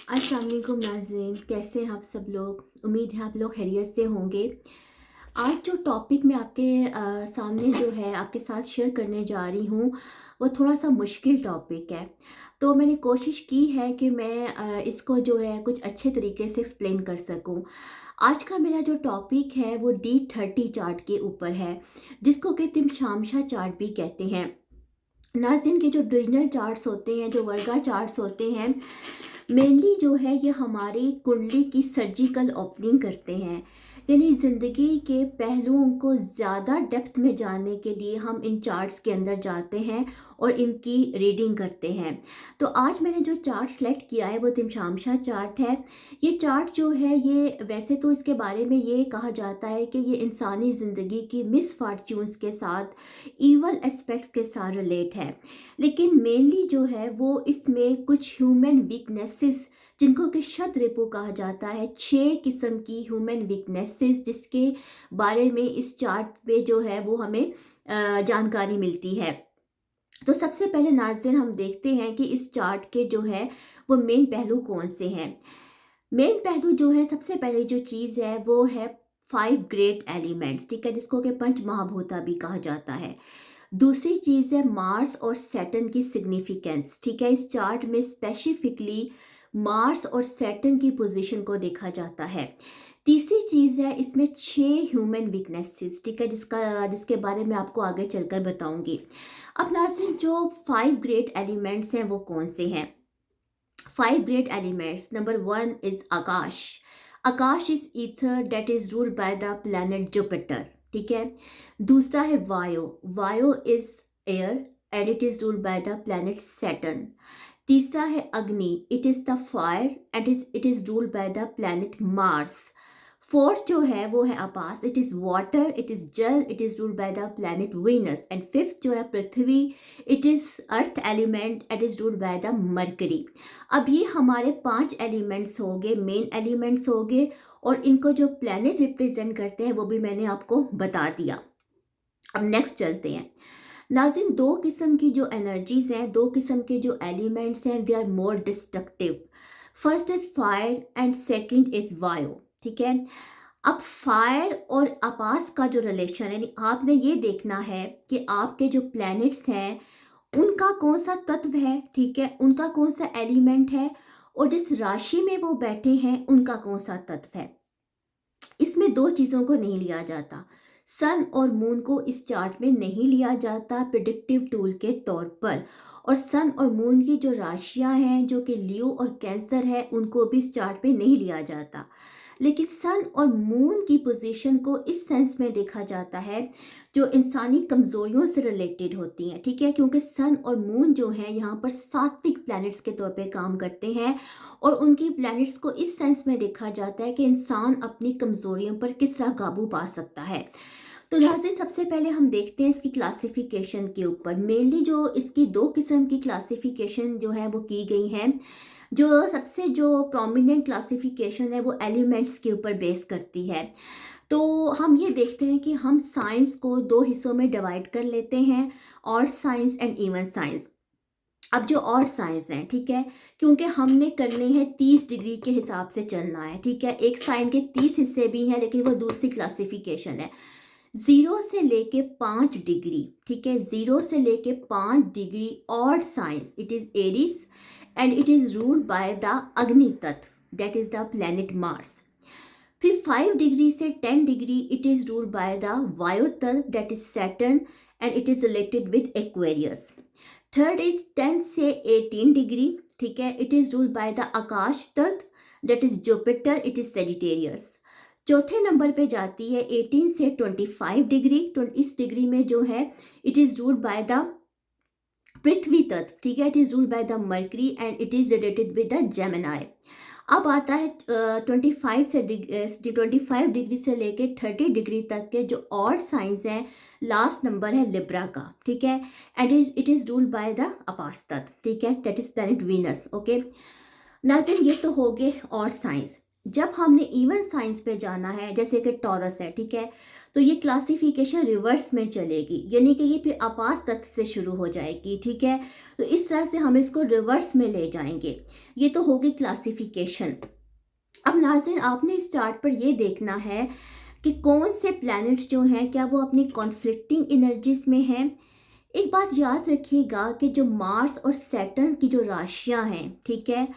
अस्सलाम वालेकुम नाज़रीन, कैसे हैं आप सब लोग। उम्मीद है आप लोग खैरियत से होंगे। आज जो टॉपिक मैं आपके सामने जो है आपके साथ शेयर करने जा रही हूँ वो थोड़ा सा मुश्किल टॉपिक है। तो मैंने कोशिश की है कि मैं इसको जो है कुछ अच्छे तरीके से एक्सप्लेन कर सकूँ। आज का मेरा जो टॉपिक है वो D30 चार्ट के ऊपर है, जिसको कि तिमशामशा चार्ट भी कहते हैं। नाज़रीन, के जो डिविजनल चार्ट्स होते हैं, जो वर्गा चार्ट्स होते हैं, मेनली जो है ये हमारी कुंडली की सर्जिकल ओपनिंग करते हैं। यानी ज़िंदगी के पहलुओं को ज़्यादा डेप्थ में जानने के लिए हम इन चार्ट्स के अंदर जाते हैं और इनकी रीडिंग करते हैं। तो आज मैंने जो चार्ट सेलेक्ट किया है वो तिमशामशा चार्ट है। ये चार्ट जो है ये वैसे तो इसके बारे में ये कहा जाता है कि ये इंसानी ज़िंदगी की मिसफॉर्च्यून्स के साथ, ईवल एस्पेक्ट्स के साथ रिलेट है। लेकिन मेनली जो है वो इसमें कुछ ह्यूमन वीकनेसेस, जिनको कि शत रिपो कहा जाता है, 6 किस्म की ह्यूमन वीकनेसेस जिसके बारे में इस चार्ट पे जो है वो हमें जानकारी मिलती है। तो सबसे पहले नाज़रीन हम देखते हैं कि इस चार्ट के जो है वो मेन पहलू कौन से हैं। मेन पहलू जो है, सबसे पहले जो चीज़ है वो है 5 ग्रेट एलिमेंट्स, ठीक है, जिसको कि पंच महाभूता भी कहा जाता है। दूसरी चीज़ है मार्स और सैटर्न की सिग्निफिकेंस, ठीक है। इस चार्ट में स्पेसिफिकली मार्स और सैटर्न की पोजीशन को देखा जाता है। तीसरी चीज़ है इसमें 6 ह्यूमन वीकनेसेस, ठीक है, जिसके बारे में आपको आगे चलकर बताऊंगी। अब नाज़रीन, जो 5 ग्रेट एलिमेंट्स हैं वो कौन से हैं। 5 great elements. Number 1 is आकाश। आकाश is ether that is ruled by the planet Jupiter, ठीक है। दूसरा है वायु। वायु is air and it is ruled by the planet Saturn. तीसरा है अग्नि, it is the fire and it is ruled by the planet Mars. Fourth जो है वो है आकाश, it is water, it is जल, it is ruled by the planet Venus. And fifth जो है पृथ्वी, it is earth element, it is ruled by the mercury. अब ये हमारे 5 एलिमेंट्स हो गए, मेन एलिमेंट्स हो गए, और इनको जो प्लैनेट रिप्रेजेंट करते हैं वो भी मैंने आपको बता दिया। अब नेक्स्ट चलते हैं नाज़रीन। दो किस्म की जो एनर्जीज हैं, दो किस्म के जो एलिमेंट्स हैं, they are more destructive. First is fire and second is वायु, ठीक है। अब फायर और आकाश का जो रिलेशन है, यानी आपने ये देखना है कि आपके जो प्लैनेट्स हैं उनका कौन सा तत्व है, ठीक है, उनका कौन सा एलिमेंट है, और जिस राशि में वो बैठे हैं उनका कौन सा तत्व है। इसमें दो चीज़ों को नहीं लिया जाता, सन और मून को इस चार्ट में नहीं लिया जाता प्रिडिक्टिव टूल के तौर पर। और सन और मून की जो राशियां हैं जो कि लियो और कैंसर है, उनको भी इस चार्ट में नहीं लिया जाता। लेकिन सन और मून की पोजीशन को इस सेंस में देखा जाता है जो इंसानी कमजोरियों से रिलेटेड होती हैं, ठीक है, क्योंकि सन और मून जो है यहाँ पर सात्विक प्लैनेट्स के तौर पे काम करते हैं, और उनकी प्लैनेट्स को इस सेंस में देखा जाता है कि इंसान अपनी कमजोरियों पर किस तरह काबू पा सकता है। तो नाज़रीन, सबसे पहले हम देखते हैं इसकी क्लासिफिकेशन के ऊपर। मेनली जो इसकी दो किस्म की क्लासिफिकेशन जो है वो की गई हैं। जो सबसे जो प्रोमिनेंट क्लासिफिकेशन है वो एलिमेंट्स के ऊपर बेस करती है। तो हम ये देखते हैं कि हम साइंस को दो हिस्सों में डिवाइड कर लेते हैं, odd science and even science. अब जो ऑड साइंस हैं, ठीक है, क्योंकि हमने करने हैं 30 डिग्री के हिसाब से चलना है, ठीक है। एक साइन के 30 हिस्से भी हैं, लेकिन वो दूसरी क्लासिफिकेशन है। 0 से लेके 5 डिग्री, ठीक है, 0 से लेके 5 degree odd science, it is Aries and it is ruled by the अग्नि तत्व, that is the planet Mars. फिर 5 डिग्री से 10 degree it is ruled by the वायु तत्व, that is Saturn and it is related with Aquarius. Third is 10 से 18 degree, ठीक है, it is ruled by the आकाश तत्व, that is Jupiter, it is Sagittarius. चौथे नंबर पे जाती है 18 से 25 डिग्री, इस डिग्री में जो है it is ruled by the पृथ्वी तत्व, ठीक है, it is ruled by the Mercury and it is related with the Gemini. अब आता है 25 डिग्री से लेके 30 डिग्री तक के जो ऑड साइंस हैं, लास्ट नंबर है लिब्रा का, ठीक है, and it is ruled by the अपास तत्व, ठीक है, that is planet Venus. Okay नाज़रीन, ये तो हो गए ऑड साइंस। जब हमने इवन साइंस पे जाना है, जैसे कि टॉरस है, ठीक है, तो ये क्लासिफिकेशन रिवर्स में चलेगी, यानी कि ये फिर आपात तत्व से शुरू हो जाएगी, ठीक है। तो इस तरह से हम इसको रिवर्स में ले जाएंगे। ये तो होगी क्लासिफिकेशन। अब नाज़रीन, आपने इस चार्ट पर ये देखना है कि कौन से प्लैनेट्स जो हैं क्या वो अपनी कॉन्फ्लिक्टिंग एनर्जीज में हैं। एक बात याद रखिएगा कि जो मार्स और सैटर्न की जो राशियां हैं, ठीक है,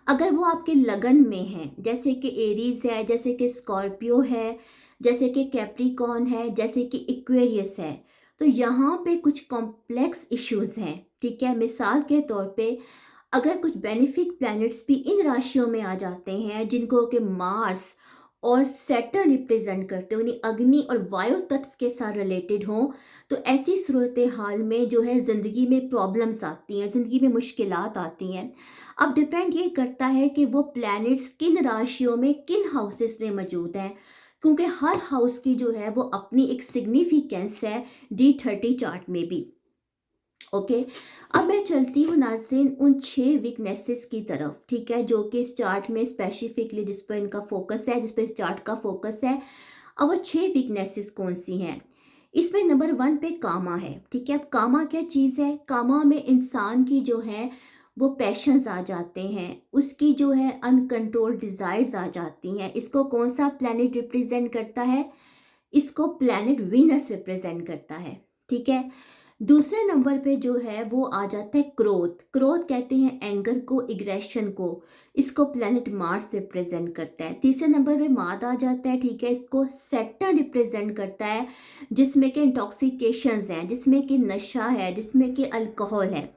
अगर वो आपके लगन में हैं, जैसे कि एरीज है, जैसे कि स्कॉर्पियो है, जैसे कि कैप्रिकॉर्न है, जैसे कि इक्वेरियस है, तो यहाँ पे कुछ कॉम्प्लेक्स इश्यूज हैं, ठीक है। मिसाल के तौर पे अगर कुछ बेनिफिक प्लैनेट्स भी इन राशियों में आ जाते हैं जिनको कि मार्स और सैटर्न रिप्रेजेंट करते हैं, उन्हें अग्नि और वायु तत्व के साथ रिलेटेड हों, तो ऐसी सूरत हाल में जो है ज़िंदगी में प्रॉब्लम्स आती हैं, ज़िंदगी में मुश्किलात आती हैं। अब डिपेंड ये करता है कि वो प्लैनेट्स किन राशियों में, किन हाउसेस में मौजूद हैं, क्योंकि हर हाउस की जो है वो अपनी एक सिग्निफिकेंस है D30 चार्ट में भी। ओके, अब मैं चलती हूँ नाज़रीन उन 6 वीकनेसेस की तरफ, ठीक है, जो कि इस चार्ट में स्पेसिफिकली जिस पर इनका फोकस है, जिस पर इस चार्ट का फोकस है। अब वो 6 वीकनेसेस कौन सी हैं? इसमें नंबर 1 पे कामा है, ठीक है। अब कामा क्या चीज़ है? कामा में इंसान की जो है वो पैशंस आ जाते हैं, उसकी जो है अनकंट्रोल्ड डिज़ायर्स आ जाती हैं। इसको कौन सा प्लैनेट रिप्रेजेंट करता है? इसको प्लैनेट वीनस रिप्रेजेंट करता है, ठीक है। दूसरे नंबर पे जो है वो आ जाता है क्रोध। क्रोध कहते हैं एंगर को, इग्रेशन को। इसको प्लैनेट मार्स रिप्रेजेंट करता है। तीसरे नंबर पे माद आ जाता है, ठीक है, इसको सैटर्न रिप्रेजेंट करता है, जिसमें कि इंटॉक्सिकेशंस हैं, जिसमें कि नशा है, जिसमें कि अल्कोहल है।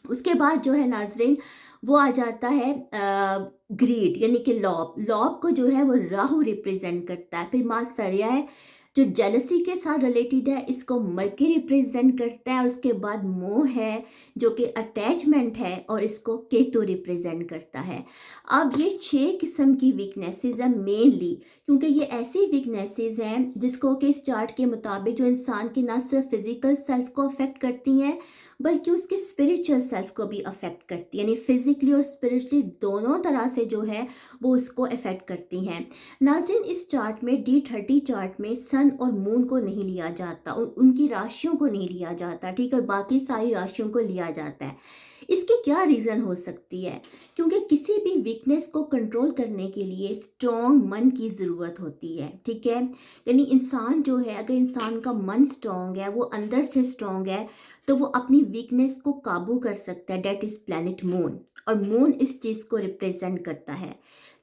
उसके बाद जो है नाजरीन वो आ जाता है ग्रीड, यानी कि लॉब। लॉब को जो है वो राहु रिप्रेजेंट करता है। फिर मात्सर्य है जो जेलसी के साथ रिलेटेड है, इसको मरकरी रिप्रेजेंट करता है। और उसके बाद मोह है जो कि अटैचमेंट है, और इसको केतु रिप्रेजेंट करता है। अब ये 6 किस्म की वीकनेसेस हैं मेनली, क्योंकि ये ऐसी वीकनेसेस हैं जिसको कि इस चार्ट के मुताबिक जो इंसान की ना सिर्फ फिजिकल सेल्फ को अफेक्ट करती हैं बल्कि उसके स्पिरिचुअल सेल्फ को भी अफेक्ट करती है, यानी फिजिकली और स्पिरिचुअली दोनों तरह से जो है वो उसको अफेक्ट करती हैं। नाज़रीन, इस चार्ट में D30 चार्ट में सन और मून को नहीं लिया जाता, उनकी राशियों को नहीं लिया जाता, ठीक है, और बाकी सारी राशियों को लिया जाता है। इसकी क्या रीज़न हो सकती है? क्योंकि किसी भी वीकनेस को कंट्रोल करने के लिए स्ट्रॉन्ग मन की ज़रूरत होती है, ठीक है। यानी इंसान जो है, अगर इंसान का मन स्ट्रॉन्ग है, वो अंदर से स्ट्रॉन्ग है, तो वो अपनी वीकनेस को काबू कर सकता है। डेट इज़ प्लैनेट मून, और मून इस चीज़ को रिप्रेजेंट करता है।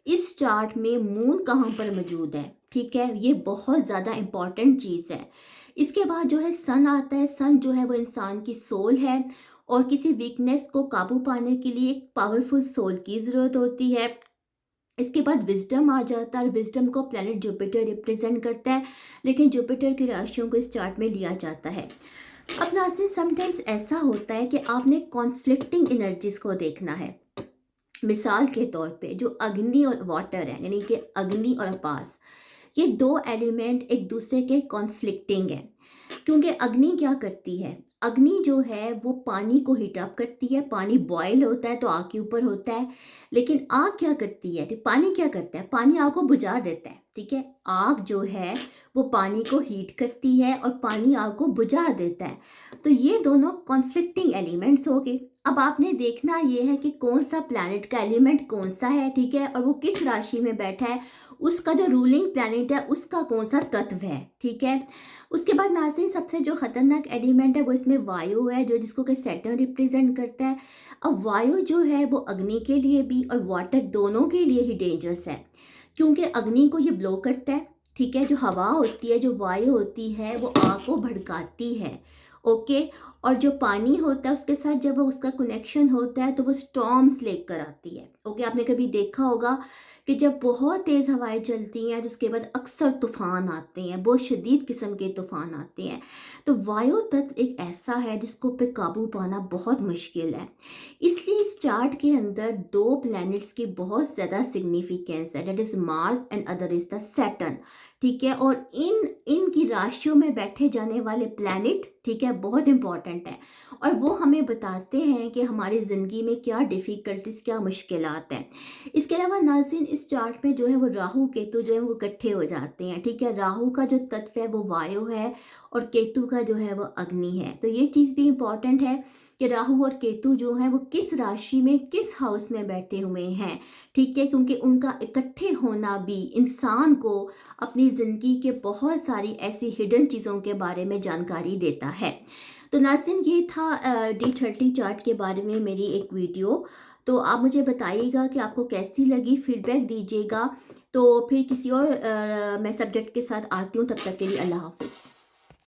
इस चार्ट में मून कहाँ पर मौजूद है, ठीक है, ये बहुत ज़्यादा इम्पॉर्टेंट चीज़ है। इसके बाद जो है सन आता है। सन जो है वो इंसान की सोल है, और किसी वीकनेस को काबू पाने के लिए एक पावरफुल सोल की ज़रूरत होती है। इसके बाद विजडम आ जाता है, और विजडम को प्लैनेट जुपिटर रिप्रेजेंट करता है, लेकिन जुपिटर की राशियों को इस चार्ट में लिया जाता है। अब नाज़रीन, समटाइम्स ऐसा होता है कि आपने कॉन्फ्लिक्टिंग एनर्जीज को देखना है। मिसाल के तौर पे जो अग्नि और वाटर है, यानी कि अग्नि और आकाश, ये 2 एलिमेंट एक दूसरे के कॉन्फ्लिक्टिंग है। क्योंकि अग्नि क्या करती है? अग्नि जो है वो पानी को हीट अप करती है। पानी बॉयल होता है तो आग के ऊपर होता है, लेकिन आग क्या करती है? पानी क्या करता है? पानी आग को बुझा देता है, ठीक है। आग जो है वो पानी को हीट करती है, और पानी आग को बुझा देता है। तो ये दोनों कॉन्फ्लिक्टिंग एलिमेंट्स हो गए। अब आपने देखना ये है कि कौन सा प्लैनेट का एलिमेंट कौन सा है, ठीक है, और वो किस राशि में बैठा है, उसका जो रूलिंग प्लैनेट है उसका कौन सा तत्व है, ठीक है। उसके बाद नाज़रीन, सबसे जो खतरनाक एलिमेंट है वो इसमें वायु है, जो जिसको कि सैटर्न रिप्रेजेंट करता है। अब वायु जो है वो अग्नि के लिए भी और वाटर दोनों के लिए ही डेंजरस है, क्योंकि अग्नि को ये ब्लो करता है, ठीक है। जो हवा होती है, जो वायु होती है, वो आग को भड़काती है, ओके। और जो पानी होता है उसके साथ जब उसका कनेक्शन होता है तो वो स्टॉर्म्स लेकर आती है, ओके। आपने कभी देखा होगा कि जब बहुत तेज़ हवाएं चलती हैं तो उसके बाद अक्सर तूफ़ान आते हैं, बहुत शदीद किस्म के तूफ़ान आते हैं। तो वायु तत्व एक ऐसा है जिसको पे काबू पाना बहुत मुश्किल है। इसलिए इस चार्ट के अंदर 2 प्लैनेट्स की बहुत ज़्यादा सिग्निफिकेंस है, that is Mars and other is the Saturn, ठीक है। और इनकी राशियों में बैठे जाने वाले प्लैनेट, ठीक है, बहुत इंपॉर्टेंट इम्पॉर्टेंट है और वो हमें बताते हैं कि हमारी ज़िंदगी में क्या डिफ़िकल्टीज़, क्या मुश्किलात हैं। इसके अलावा नाज़रीन, इस चार्ट में जो है वो राहु केतु जो है वो इकट्ठे हो जाते हैं, ठीक है। राहु का जो तत्व है वो वायु है और केतु का जो है वो अग्नि है। तो ये चीज़ भी इम्पॉर्टेंट है कि राहु और केतु जो हैं वो किस राशि में, किस हाउस में बैठे हुए हैं, ठीक है, क्योंकि उनका इकट्ठे होना भी इंसान को अपनी ज़िंदगी के बहुत सारी ऐसी हिडन चीज़ों के बारे में जानकारी देता है। तो नाज़रीन, ये था D30 चार्ट के बारे में मेरी एक वीडियो। तो आप मुझे बताइएगा कि आपको कैसी लगी, फीडबैक दीजिएगा। तो फिर किसी और मैं सब्जेक्ट के साथ आती हूँ, तब तक के लिए अल्लाह हाफ़िज़।